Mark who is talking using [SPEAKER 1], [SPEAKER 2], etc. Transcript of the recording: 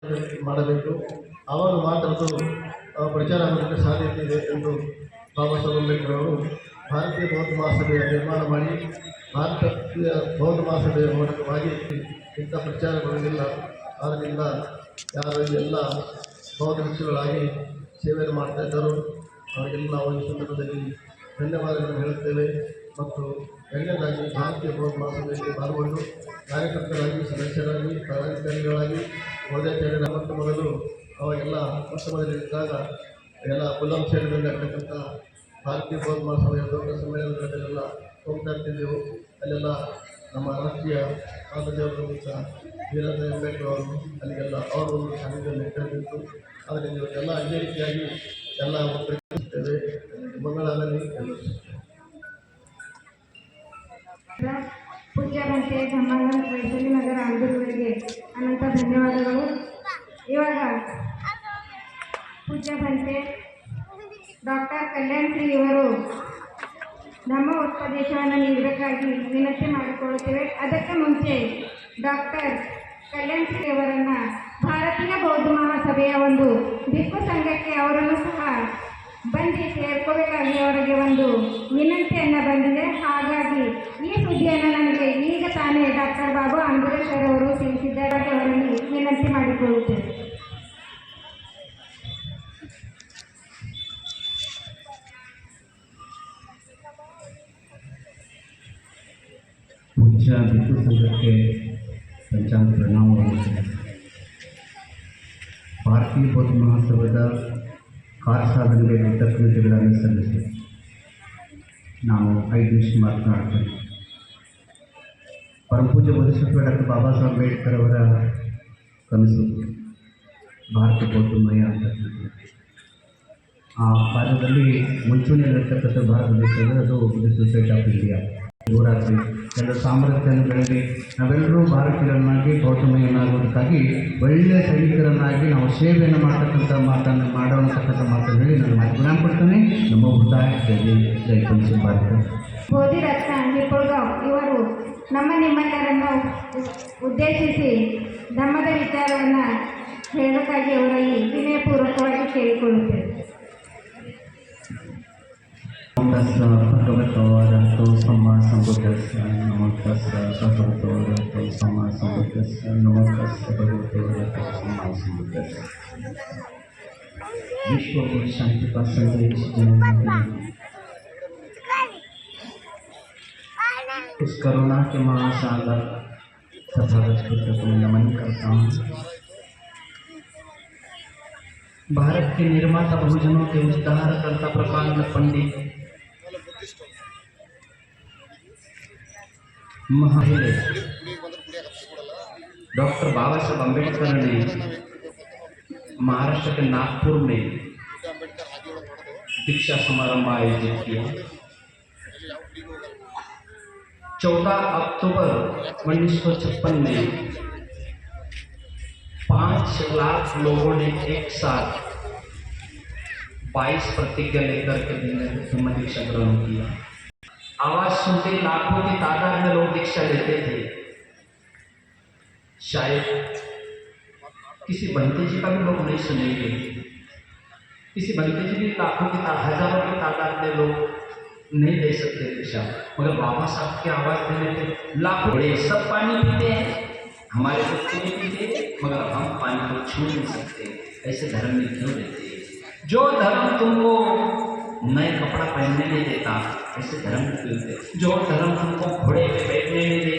[SPEAKER 1] ಮಾಡಬೇಕು. ಆವಾಗ ಮಾತ್ರ ಅದು ಪ್ರಚಾರ ಆಗಲಿಕ್ಕೆ ಸಾಧ್ಯತೆ ಇದೆ ಎಂದು ಬಾಬಾ ಸಾಹೇಬ್ ಅಂಬೇಡ್ಕರ್ ಅವರು ಭಾರತೀಯ ಬೌದ್ಧ ಮಹಾಸಭೆಯ ನಿರ್ಮಾಣ ಮಾಡಿ ಭಾರತೀಯ ಬೌದ್ಧ ಮಹಾಸಭೆಯ ಮೂಲಕವಾಗಿ ಇಂಥ ಪ್ರಚಾರಗಳಿಲ್ಲ. ಆದ್ದರಿಂದ ಯಾರು ಎಲ್ಲ ಬೌದ್ಧ ಋಷಿಗಳಾಗಿ ಸೇವೆಯನ್ನು ಮಾಡ್ತಾ ಇದ್ದರು ಅವರಿಗೆಲ್ಲ ನಾವು ಈ ಸಂದರ್ಭದಲ್ಲಿ ಧನ್ಯವಾದಗಳನ್ನು ಹೇಳುತ್ತೇವೆ. ಮತ್ತು ಎರಡನೇದಾಗಿ ಭಾರತೀಯ ಬೌದ್ಧ ಮಹಾಸಭೆಯಲ್ಲಿ ಪಾಲ್ಗೊಂಡು ಕಾರ್ಯಕರ್ತರಾಗಿ, ಸದಸ್ಯರಾಗಿ, ಪದಾಧಿಕಾರಿಗಳಾಗಿ, ಹೋದಾಚಾರ್ಯರ ಮತ್ತು ಮೊದಲು ಅವಾಗೆಲ್ಲ ಮೊದಲಿದ್ದಾಗ ಎಲ್ಲ ಗುಲಾಮ್ ಸೇರಿನಲ್ಲಿ ಆಗ್ತಕ್ಕಂಥ ಭಾರತೀಯ ಬೌದ್ಧ ಮಹಾಸಭೆಯ ದೊಡ್ಡ ಸಮ್ಮೇಳನಗಳಲ್ಲೆಲ್ಲ ಹೋಗ್ತಾ ಇರ್ತಿದ್ದೆವು. ಅಲ್ಲೆಲ್ಲ ನಮ್ಮ ರಾಷ್ಟ್ರೀಯ ಪಾದದೇವರು ವೀರಭದ್ರ ಅಂಬೇಡ್ಕರ್ ಅವರು ಅಲ್ಲಿಗೆಲ್ಲ ಅವರು ಒಂದು ಸಾನ್ನಿಧ್ಯವನ್ನು ಇಟ್ಟಿರಬೇಕು. ಅದರಿಂದ ಇವತ್ತೆಲ್ಲ ಇದೇ ರೀತಿಯಾಗಿ ಎಲ್ಲ ಒಗ್ಗಟ್ಟಿಸುತ್ತೇವೆ. ಮಂಗಳಾಗಲಿ ಎಂದು
[SPEAKER 2] ಪೂಜ್ಯ ಬಂತೆ ಧರ್ಮಾನಂದ ವೈಶಾಲಿ ನಗರ ಆಂಧ್ರವರಿಗೆ ಅನಂತ ಧನ್ಯವಾದಗಳು. ಇವಾಗ ಪೂಜ್ಯ ಬಂತೆ ಡಾಕ್ಟರ್ ಕಲ್ಯಾಣ್ ಶ್ರೀ ಇವರು ನಮ್ಮ ಉಪದೇಶವನ್ನು ನೀಡಬೇಕಾಗಿ ವಿನಂತಿ ಮಾಡಿಕೊಳ್ಳುತ್ತೇವೆ. ಅದಕ್ಕೆ ಮುಂಚೆ ಡಾಕ್ಟರ್ ಕಲ್ಯಾಣ್ ಶ್ರೀ ಅವರನ್ನು ಭಾರತೀಯ ಬೌದ್ಧ ಮಹಾಸಭೆಯ ಒಂದು ಭಿಕ್ಷು ಸಂಘಕ್ಕೆ ಅವರನ್ನು ಸಹ ಬಂದು ಸೇರ್ಕೋಬೇಕಾಗಿ ಅವರಿಗೆ ಒಂದು ವಿನಂತಿಯನ್ನು ಬಂದಿದೆ. ಹಾಗಾಗಿ ಈ ಸುದ್ದಿಯನ್ನು ನನಗೆ ಈಗ ತಾನೇ ಡಾಕ್ಟರ್ ಬಾಬಾ ಅಂಬೇಡ್ಕರ್ ಅವರು ತಿಳಿಸಿದ್ದಾರೆ. ಅವರಲ್ಲಿ ವಿನಂತಿ ಮಾಡಿಕೊಳ್ಳುತ್ತೇವೆ.
[SPEAKER 3] ಪೂಜ್ಯ ಭಿಕ್ಷು ಸಂಘಕ್ಕೆ ಪಂಚಾಂಗ ಪ್ರಣಾಮಗಳು. ಭಾರತೀಯ ಬೌದ್ಧ ಮಹಾಸಭಾದ ಕಾರ್ಯಸಾಧನೆಗೆ ಕೃತಜ್ಞತೆಗಳನ್ನು ಸಲ್ಲಿಸಿ ನಾನು 5 ನಿಮಿಷ ಮಾತನಾಡ್ತೇನೆ. ಪರಮಪೂಜ್ಯ ಬೋಧಿಸತ್ವ ಡಾಕ್ಟರ್ ಬಾಬಾ ಸಾಹೇಬ್ ಅಂಬೇಡ್ಕರ್ ಅವರ ಕನಸು ಭಾರತ ಬೌದ್ಧಮಯ ಅಂತಕ್ಕಂಥದ್ದು. ಆ ಕಾರ್ಯದಲ್ಲಿ ಮುಂಚೂಣಿಯಲ್ಲಿರ್ತಕ್ಕಂಥ ಭಾರತ ದೇಶದಲ್ಲಿ ಅದು ಬುದ್ಧಿಸ್ಟ್ ಸೊಸೈಟಿ ಆಫ್ ಇಂಡಿಯಾ ಯುವರಾತ್ರಿ ಎಲ್ಲ ಸಾಮರ್ಥ್ಯವನ್ನು ಬೆಳೆದಿ ನಾವೆಲ್ಲರೂ ಭಾರತೀಯರನ್ನಾಗಿ ಬೌದ್ಧಮಯನಾಗುವುದಕ್ಕಾಗಿ ಒಳ್ಳೆಯ ಸೈನಿಕರನ್ನಾಗಿ ನಾವು ಸೇವೆಯನ್ನು ಮಾಡ್ತಕ್ಕಂಥ ಮಾತನ್ನು ಮಾಡುವಂತಕ್ಕಂಥ ಮಾತನ್ನು ಹೇಳಿ ನಾನು ಮಾತು ನಾನು ಕೊಡ್ತೇನೆ. ನಮ್ಮ ಬುದ್ಧಾಯ ಜೈ ಪಂಚ ಭಾರತ.
[SPEAKER 2] ಬೋಧಿರತ್ನ ಹಿಪ್ಪಳ್ಗಾಂವ್ ಇವರು ನಿಮ್ಮೆಲ್ಲರನ್ನು ಉದ್ದೇಶಿಸಿ ಧರ್ಮದ ವಿಚಾರವನ್ನು ಹೇಳೋಕ್ಕಾಗಿ ಅವರಲ್ಲಿ ವಿನಯಪೂರ್ವಕವಾಗಿ ಕೇಳಿಕೊಳ್ಳುತ್ತೇವೆ.
[SPEAKER 3] ಭಗವತೋ ಅರಹತೋ ಸಮ್ಮಾ ಸಂಬುದ್ಧಸ್ಸ ನಮೋ ತಸ್ಸ ಭಗವತೋ ಅರಹತೋ ಸಮ್ಮಾ ಸಂಬುದ್ಧಸ್ಸ ನಮೋ ತಸ್ಸ ಭಗವತೋ ಅರಹತೋ ಸಮ್ಮಾ ಸಂಬುದ್ಧಸ್ಸ. विश्व को शांति का संदेश देने इस करुणा के महासागर तथागत बुद्ध को नमन करता हूँ. भारत के निर्माता बहुजनों के उद्धारकर्ता प्रकांड पंडित महाहिले डॉक्टर बाबा साहब अम्बेडकर ने महाराष्ट्र के नागपुर में दीक्षा समारोह आयोजित किया. 14 अक्टूबर 1956 में 5 लाख लोगों ने एक साथ 22 प्रतिज्ञा लेकर के धम्म दीक्षा ग्रहण किया. आवाज सुनते लाखों की तादाद में लोग दीक्षा लेते थे. शायद किसी बंते जी का भी लोग नहीं सुनेंगे. किसी बंते जी भी लाखों की हजारों की तादाद में लोग नहीं दे सकते दीक्षा, मगर बाबा साहब की आवाज देने पे लाखों बड़े सब पानी पीते हैं. हमारे बच्चे नहीं पीते मगर हम पानी को छू नहीं सकते. ऐसे धर्म में क्यों रहते हैं? जो धर्म तुमको नए कपड़ा पहनने नहीं देता ऐसे धर्म क्यों देते? जो धर्म तुमको घोड़े पे बैठने नहीं देता